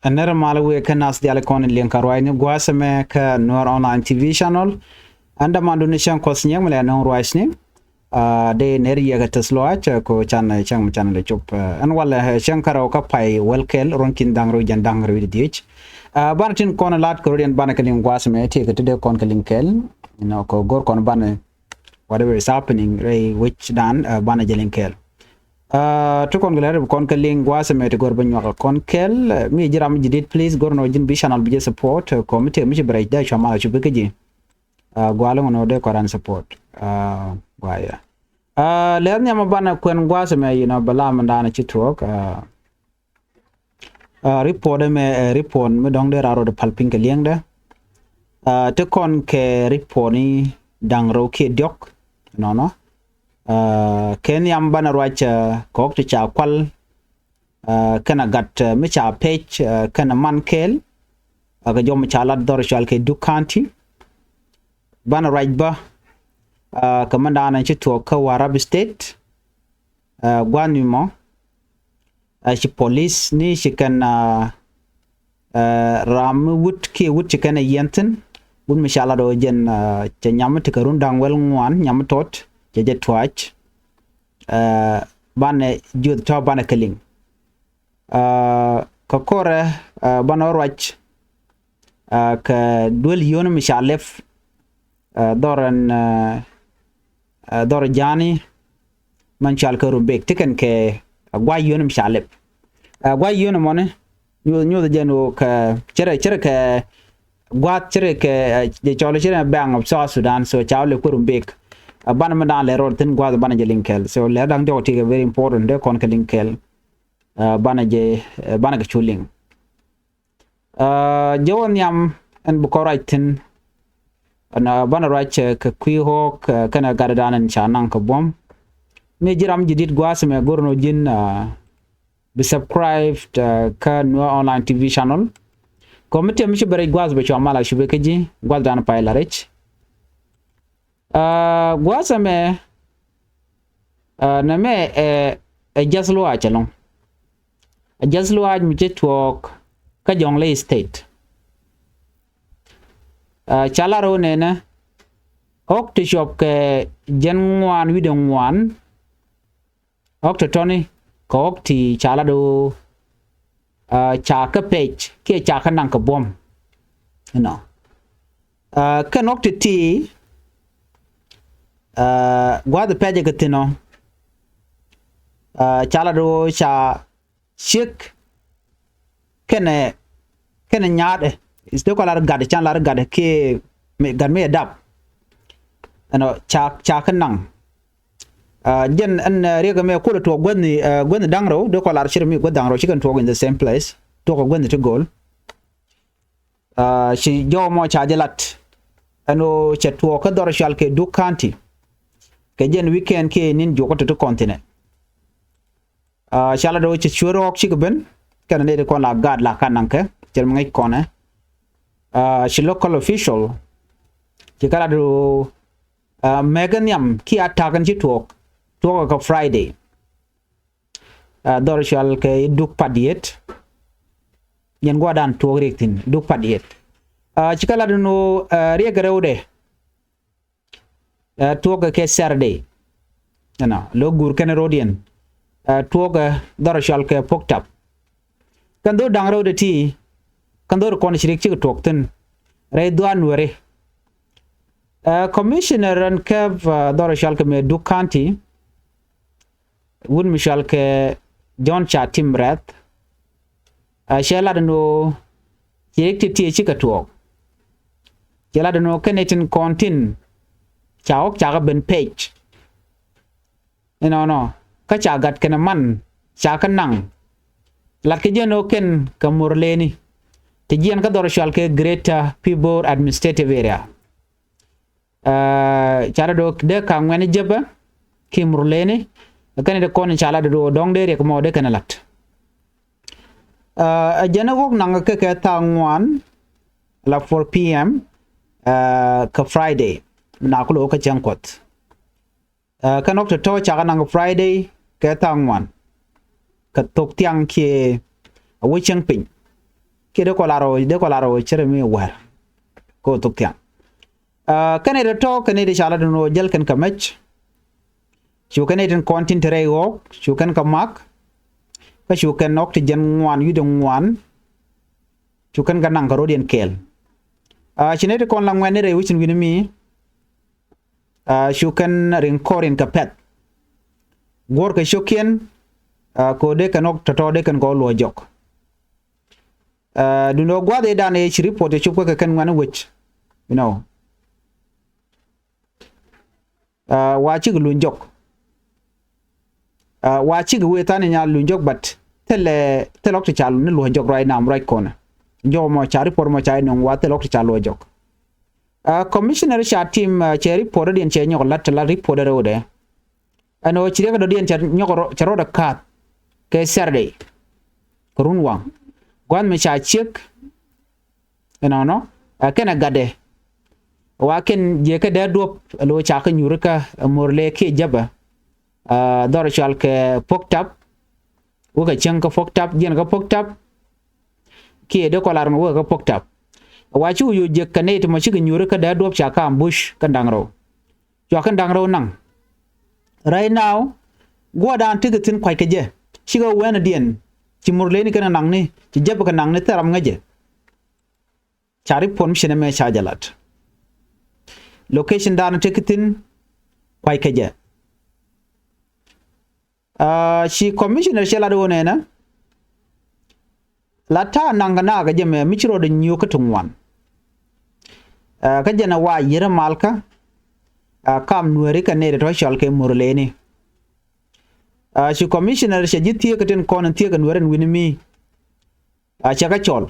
Another Malawi can ask the Alicon in Linkarwine, Guasame, Nuer online TV channel, and the Mandunation Cosniam, no Rising. De Neria Tesloach, Co channel chop, and while Shankara Okapai, Welkel, Ronkin Dangro, and Dangro ditch. Banatin Conalat Korean Banakalin Guasame, take it to the Conkalin Kel, Gor Conbana, whatever is happening, which done Banajalin Kel. To congratulate Conkeling was a meta Gorbanyo Conkel, me Jiram did please go no Jin Bishan be support, committee, Michi Break Dash, Amala Chubiki, Gualong no decoran support. Why? Lerniam Bana Quen was a Balam and Dana Chitrok, report me report me dong there are the palping liang there. To con ke reporni dang roke diok, no. Kenyam bana racha kok to cha kwal kana gat micha page kana mankel aga jom chala dorshal ke Duk County bana right ba kamanda na chitu ka Warab State gwanimo shi police ni shikana ram wut ke wut shikana yenten bun mishala do jen nyam tikarun dangwel ngwan nyam tot Jajet Twatch, Bane Jud Top Banakeling, Kokore, Banorwatch, Ka Dual Unum Shalef, Doran Dorajani, Manchal Kurubek, Ticken K, Why Unum Shalep. Why Unumone, you knew the general Chereke, Guat Chereke, the Cholishina Bang of South Sudan, so Charlie Kurubek. Banamadan le road tin gwa banaje linkel so le dang do take very important de kon linkel banaje banaga chuling jawon yam en bu ko rightin ana bana right ka kwi hok kana gadadan en chanan ka bom me jiram jidit gwa me gorno jin be subscribed ka Nuer online TV channel committee mi bare gwa be chamala shube keji gwa dan paila rech Guasame Name a just loa chalong. A just loa midget walk Kajongle State. Chalaro nena Hok to shop Gen 1 Widon 1 Hok to Tony Kok ti Chalado Chaka page K Chakananka bomb. You know. Canok to tea. Gwa the page gatino chalado cha shik kene nyaal is the color gad chan lar gad ke gad me dap ano cha kanang jen an rega me ko to gwen dangro the color shir me gwen dangro chicken talk in the same place to ko gwen to goal she jo mo cha jelat ano chetwo ka dor shal ke Duk County Kajen weekend ke nin joko to continent. Shala do churo chikben kan ne ko la gad la kananke jel ngai kone. She local official chikala do Megan yam ki atakan chi talk ka Friday. Dor shal ke Duk padiet. Yen gwa dan to rektin Duk padiet. Chikala do no regarode Toga ke Saturday, Logur Canarodian, Toga Dorashal ke poked up. Kando Dangro the tea, Kando Konishrik Chikotokton, Red Nuer. Commissioner and Kev Dorashal me Duk County, Wood Michal ke John Chatim Rath, Shelladano, Chirik tea Chikatok. Jelladano Kenetin Contin. Chao chaga ben page no ka chagat kana man cha kanang la ke jeno ken ka murleni te jien ka dor shal ke greater people administrative area chara do de ka ngene jeba ki murleni kan de kon chala do dong de ko mo de kana lat jena gok nang ke tangwan la 4 p.m. Ka Friday Nakulo ka chankot. Kanok to chaga nang Friday ka tangwan. Ka tok tiang ke a wichang pin. ke de kolaro chere mi war ko tuk tiang kane de to kane de chala no jel kan kamach chu kane den content re go chu kan kamak ka chu kan nok ti jen ngwan yu de ngwan chu kan ganang ka rodien kel chine de kon langwen re wichin winimi chu kan rin korin ka pet gor ka shokien ko de kanok to de kan go lo jok do no gwa de dan e report chu ka kan ngwan wich you know wa chi lu jok wa chi gu tan nya lu jok but telok ti chalu ne lu jok right now right corner jo mo cha report mo cha no wa telok ti chalu jok commissioner cha team che report den che nyok lat la report ro de ano chi ga do den che nyok charo da kat ke Saturday kurun wang gwan me cha chik no kana gade wa ken je ka da dop lo cha ka nyurka morle ke jaba dor chal ke poktap wo ka chang ka poktap jen ka poktap ke de kolar mo ka poktap wa chu yu je ka ne to mo chi nyurka da dop cha ka ambush kan dangro cho kan dangro nang right now gwa dan tigitin kwai ke je shiga wena dien ci morle ni kana nang ni ci jab ka nang ni taram ngaje chari pon shine me cha jalat location dan tikitin kwai keje shi commissioner shela do ne na lata nangana ga jeme michiro de nyu ka tungwan ka jena wa yira malka kam nueri ka ne to shal ke morle ni shi commissioner shi jitie ka ten kon tie ka nueren winimi chaka chol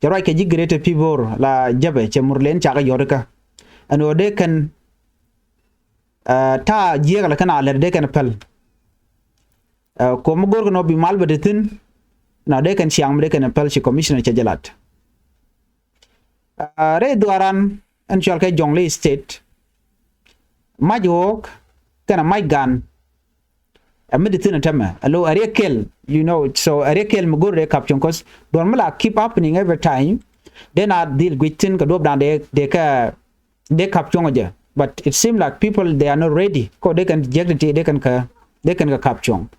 jaro ke ji great people la jabe che morlen chaka yorka ano de kan ta jiega la kana ler de kan pel ko mo gor no bi mal bedetin na de kan siang de kan pel shi commissioner che jalat re duaran an chal ke jongle state majok kana maigan ameditin tama allo arekel you know so arekel mo gor de caption cause don mala keep happening every time then I deal with tin ka dob dan de caption aja but it seems like people they are not ready ko they can reject it they can ka caption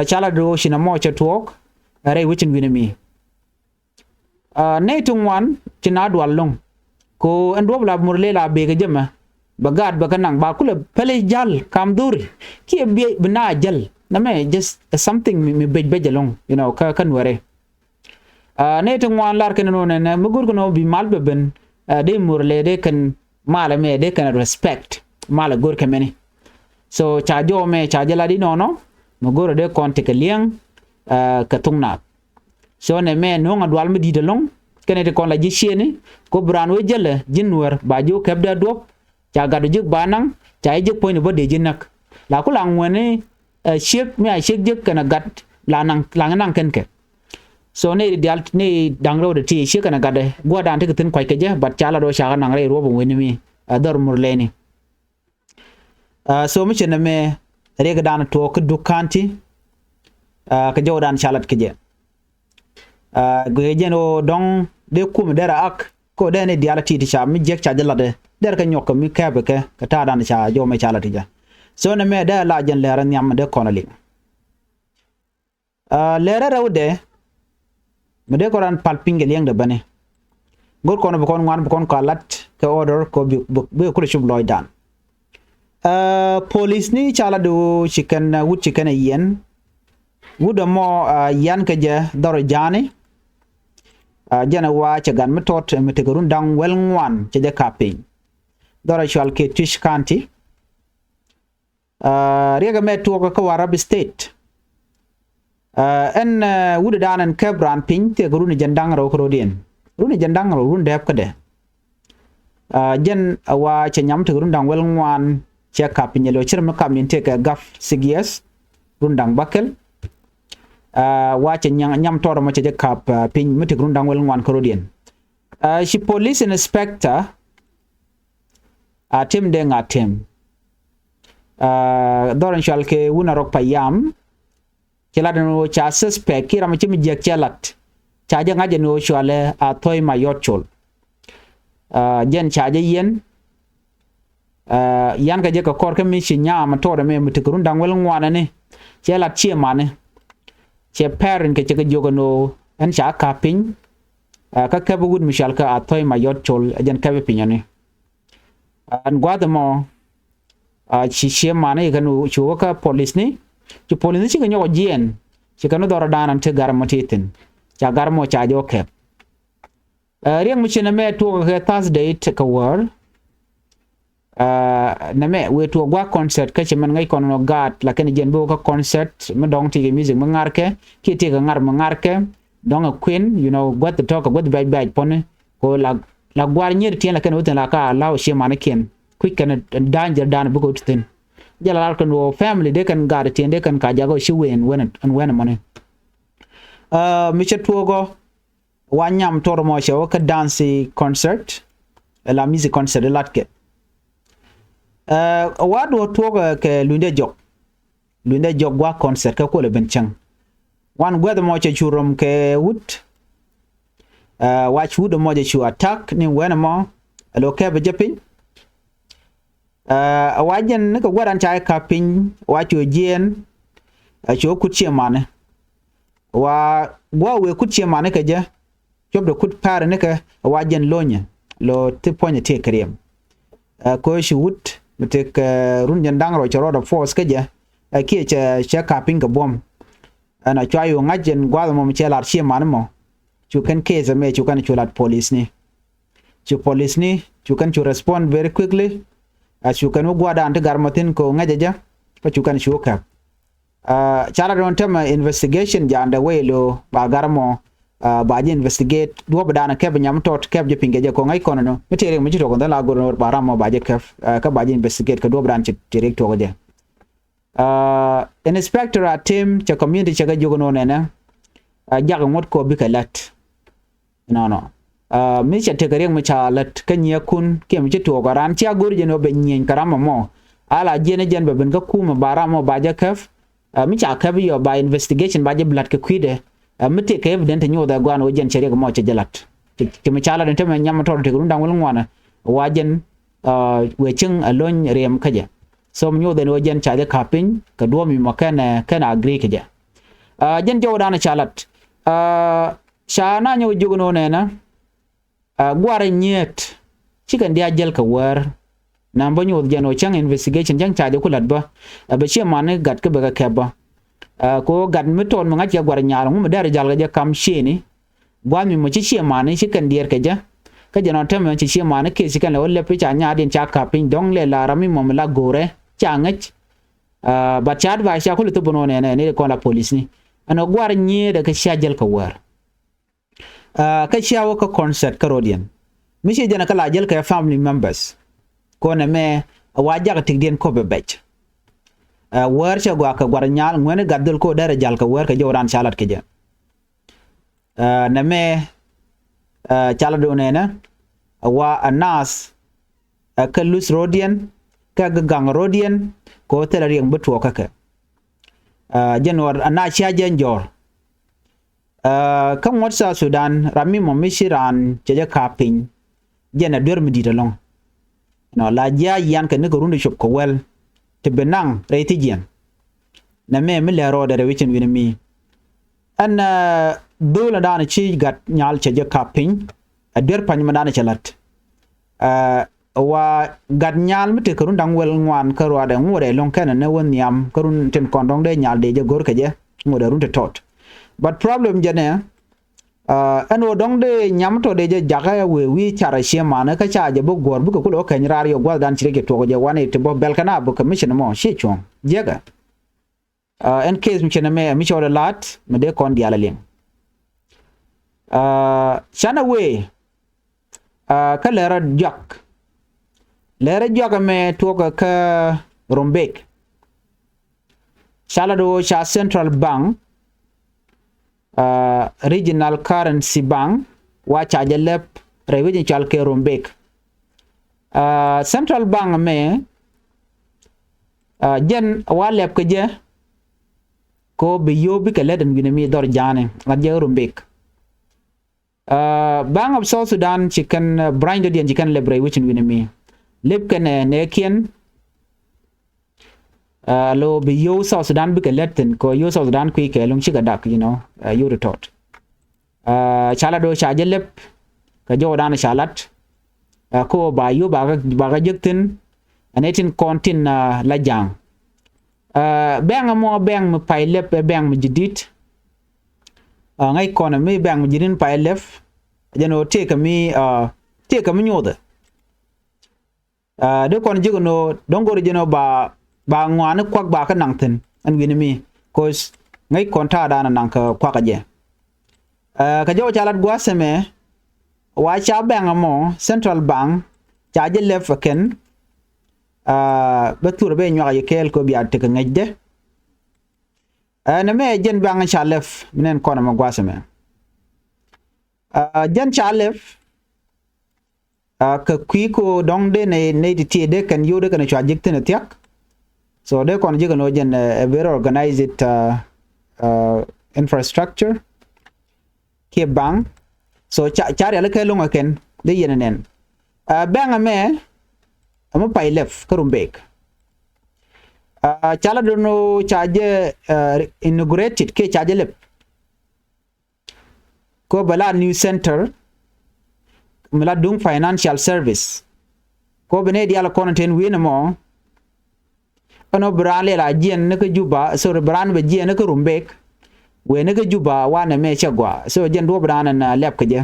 chala do shina mo cha talk are wichin winami netung wan china dwalong ko ando bla murle la be ga jema bagad bakanang ba kula pele jal kam duri ki be bna jal name just something me bejalong you know ka kanware netung wan lar ken no ne mugur ko bi mal beben de murle de kan mala me de kan respect mala gor kameni so cha jo me cha jala di no mugur de konte ke liang ka tungna so ne me no ngadwal me di de long kene de kon la jisheni ko bran we jele jinwer ba jo kebda dop cha gadu jik banang cha jik point bo de jinak la ko lang woni shek me a shek jik kana gat lang ken ke so ne dial ne dangro de ti shek kana gade go dan te tin kwai ke je bat chala do sha nang re ro bo weni mi dor murleni so mi chene me re ga dan to ko Duk County ka jo dan chalat ke je go je no dong de kum dera ak ko de ne dial ti cha mi jek cha jala de der ka nyok mi ka be ka ta dan cha jo me chalat ja so ne me da la jen lera nyam de konali lera rawde me de koran palpinge liang de bane gor kono be kon ngwan be kon kalat ka order ko be ko shub loy dan police ni chala do chicken wood chicken yen wood mo yan ka je dor jani jana wa cha gan metot me te gurun dang wel ngwan che de kaping dor chal ke Tish County riga me to ko Warab state en wood dan en kabran pin te gurun jandang ro krodien runi jandang ro run dep ka de jen wa cha nyam te gurun dang wel ngwan che kapin lo chir me kamin te ka gaf sigies run dang bakel wa cha nyam tor ma che kap pin me te gurun dang wel ngwan krodien shi police inspector atim de ngatim doran shalke wuna rok payam kila no cha suspect kira ma chimi jek chalat chaja ngaje no shwale a toy ma yotchol jen chaja yen yan ga je ka kor ka mi shi nya ma to da me mutikurun dang wel ngwana ne che la che mane che parent ke che jogo no en cha ka pin ka ka bu gud mishal ka a toy ma yotchol jen ka be pinyane an gwada mo chi che mane ga no chu ka police ni chu police chi ga nyo jen chi ka no dora danan te gar motitin cha gar mo cha jo ke riang mi chena me to ka Thursday te ka war na me we to gwa concert ka chiman ngai kono gat la ken jen bo ka concert ma dong ti music ma ngar ke ki ti ga ngar ma ngar ke dong a queen you know what the talk what the bad pone ko la gwar nyer tien la ken uten la ka law she man ken quick kan danger dan bu ko tin jala kan wo family de kan gar tien de kan ka jago shi wen when money mi che to go wanyam toro mo show ka dance concert la music concert lat ke wado toga ke lunde jog wa concert ka ko le benchang wan gwada mo che churum ke wut wa chudo mo je chu attack ni wena mo lo ke be japin wajen ne ko gwadan cha ka pin wa chu jen chu ku che mane wa we ku che mane ke je job do kut par ne ka wajen lonya lo te ponya te krem ko shi wut mitek run jandang ro choro da force ke je ki che ka pin ka bom ana chayo ngajen gwal mo che lar chi man mo chu kan ke za me chu kan chu lat police ni chu kan chu respond very quickly chu kan gwada ante garmatin ko ngajaja pa chu kan chu ka chala don tema investigation ja underway lo ba garmo ba ji investigate do ba dana ke nyam tot ke je pinge je ko ngai kono no mitere mi to ko da la goro ba ramo ba je ke ka ba ji investigate ka do bran ci direct to je inspector at team cha community cha ga jogo no nena jaga ngot ko bi ka lat no mi cha te gare mi cha lat kan ya kun ke mi to ga ran cha gor je no be nyen karama mo ala je ne jen be ben ga kuma ba ramo ba je ke mi cha ka bi yo ba investigation ba je blat ke kwide mite ke evident nyo da gwan ojen chere ko mo che jalat ti mi chala den tem nyam to te rundang wal ngwana wajen we ching alon rem kaje so nyo den ojen cha de kapin ka do mi makana kana agree kaje jen jow dana chalat sha na nyo jugono ne na gware nyet chikan dia jel ka war na banyo jen o chang investigation jang cha de kulat ba ba che man gat ke ba ka ba ko gad miton mo ngati gwar nyaal mo dare jalga je kam sheni gwa mi mo chi mane chi kan dier keja ka jeno tem chi mane ke chi kan le pe cha nya din cha ka pin dong le la rami mo la gore cha ngach ba chat ba sha ko to bono ne ko la police ni ano gwar nye de ka sha jel ka war ka sha wo ka concert ka rodian mi chi jena kala jel ka family members ko na me waja ka tigden ko be bech wer cha gwa ka gwar nyal ngene gadul ko dare jal ka wer ka joran chalat ke je na me chalado ne na wa anas ka lus rodian ka gang rodian ko tela rieng betu ka ka jenwar ana cha jenjor ka ngot sa Sudan rami mo mishiran je ka pin jena dur mi ditalong no la ja yan ka ne ko rundu shop ko wel te benang reiti jian na me le ro da wichin win mi an dola dana chi gat nyal che je kapin a der pan ma dana chalat wa gat nyal mi te kurun dang wel ngwan ka ro da ngore long kana ne won yam kurun ten kondong de nyal de je gor ka je ngore run te tot but problem je ne an wo dong de nyam to de je jaga we wi chara shema na ka cha je bo gor bu ko lo kan rar yo gwa dan chire to je wane te bo bel kana bu commission mo shi chong jega en case mi chena mi chora lat me de kon diala ling chana we ka lera jak me to ka rombek shala do cha central bank regional currency bank wa charge lep revision chal ke rombek central bank me jen wa lep ke je ko bi yo bi ke leden gine mi dor jane wa je rombek Bang of South Sudan chicken brand the chicken lebre which in winami lip can nekian lo be yo South Sudan big letten ko yo South Sudan quick long chiga duck you know you retort chalado chaje lip ka jo dan chalat ko ba yo baga jektin anetin kontin la jang bang mo bang mo pay lip bang mo jidit ngay kona mi bang jidin pay lef jeno take me nyoda de kon jigono dongo jeno ba ngwana kwak ba ka nangten an winimi cause ngay konta dana nang ka kwaka je ka jo chalat gwaseme wa cha bang mo central bank cha je lef ken batur be nyaga yekel ko biya te ka ngejde na me jen bang cha lef minen kona ma gwaseme jan chalef ka kwiko dongde ne ti de kan yode kan cha jikte ne tiak so de kon jiga no jen a very organized infrastructure ke bang so cha re ke lunga ken de yenen bang me am pay lef karumbek chala do no chaje inaugurated ke chaje lep ko bala new center mala dung financial service ko bene diala content winamo ono brale la jien ne ke juba so bran be jien ne ke rumbek we ne ke juba wana me chagwa so jen do bran na lep ke je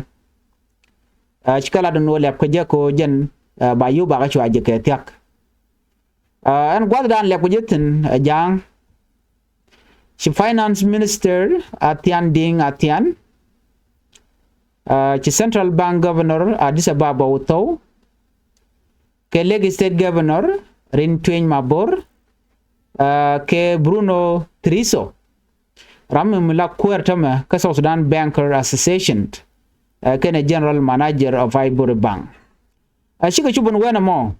chikala do no lep ke je ko jen ba yu ba ga chwa je ke tiak an gwad dan lep ke je tin jang chi finance minister atian ding atian ci central bank governor Addis Ababa uto ke Lagos state governor rin twin mabor ke Bruno Triso ram mula kuertama ka South Sudan Banker Association ke general manager of Ivory Bank shika chubun wena mo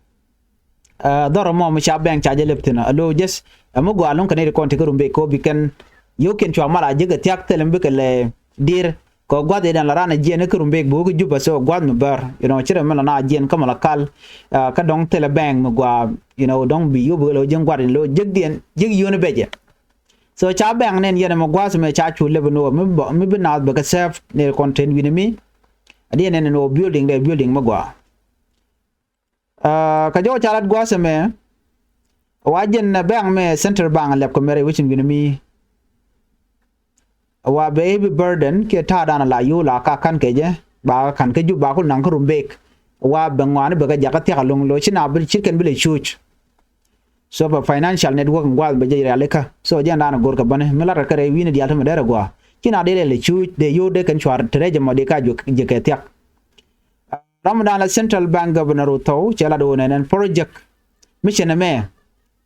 doro mo cha bank cha leptina alo just amugo alon kan konti rumbe ko bikan yoken chwa mala jiga tiak telembe kele dir ko gwad edan la rana jene kurumbe bo ko juba so gwad me bar you know chira mala na jen kamala kal ka dong tele bang me gwa you know dong bi yobo lo jen gwad lo jegdien jeg yone beje so cha bang nen yene mo gwa so me cha chu le no me be na ba ka save ne content wi mi adi nen no building mo gwa ka jo cha lat gwa so me wajen na bang me center bang lep ko mere wichin wi mi wa baby burden ke ta dana la yu la ka kan ke je ba kan ke ju ba ko nang rumbek wa bangwan be ga jaka ti halong lo china bil chicken bil chuch so ba financial network ngwal be je aleka so je dana gor ka bane mela ka re wini dial ta dere gwa china de le chuch de yu de kan chwar treje mo de ka ju je ke tiak ramadan la central bank governor to chela do nen project mission me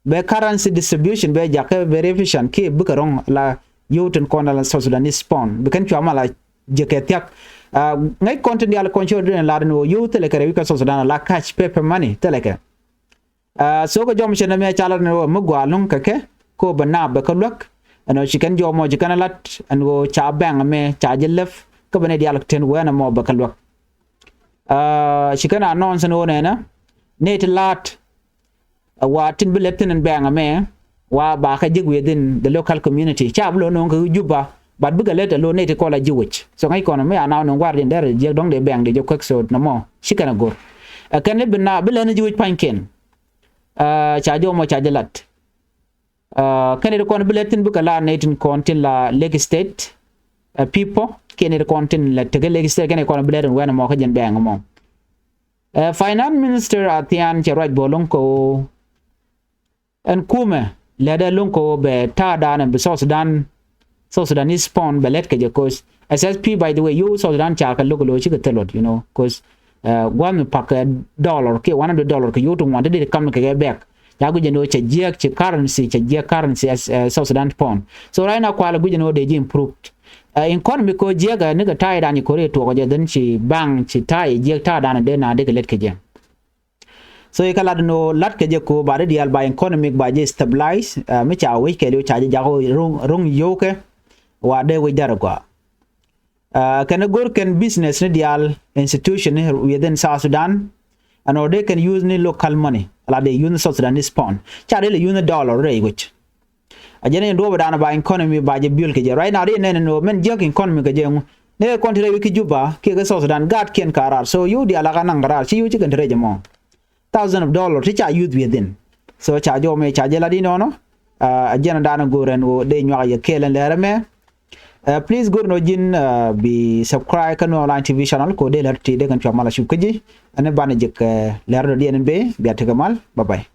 be currency distribution be jaka verification ke bukarong la yoten konal South Sudanese spawn bikan chwa mala jeke tiak ngai content yal control den la no yote le kare wika South Sudan la catch paper money teleke so ko jom chena me chala no mugwa lung kake ko bana ba kalwak ano chicken jomo jikana lat ango cha bang me cha jelef ko bane dial ten wena mo ba kalwak chicken announce no na net lat wa tin biletin bang me wa ba ka jig within the local community chablo no ko juba but biga leta lo ne te ko la jiwich so ngai kono me ana no war den der je dong de bang de jo kwek so no mo shikana gor kan le bina bila ne jiwich panken cha jo mo cha jelat kan de kono biletin biga la ne tin kontin la Lagos state people ken de kontin la te Lagos state kan kono biletin wana mo ka jen bang mo finance minister atian che right bolong ko en kume leda lunko be ta dan be South Sudanese spawn belet ke because SSP by the way you South Sudan cha ka logo chi ka telot you know because one pack dollar ke $100 ke you to want to come ke back ya gu jeno che je currency as South Sudan pound so right now kwala gu jeno de improved economy ko je ga ne ga tai dan ko re to ko je dan chi bang chi tai je ta dan de na de ke let ke je so e kala no lat ke je ko bare dial ba economic ba je stabilize me cha we ke lo cha je jago rung yo ke wa de we dar kwa Can go can business ni dial institution within South Sudan, and or they can use ni local money like they use South Sudanese pound. Cha they use dollar rate which. Ajene ndo badana ba economy ba je build ke je right now they no men junk economy ke je ne country wiki juba ke ga South Sudan gat ken karar so you di alaga nang rar si you chicken treje mo $1,000 ti cha use within so cha jo me cha je la di no ajene dana go ren wo de nyaa ye kelen lere me please go no jin be subscribe kan online TV channel ko de lerti de kan chamala shukaji ane bana jek lero di NB biya tegamal bye bye.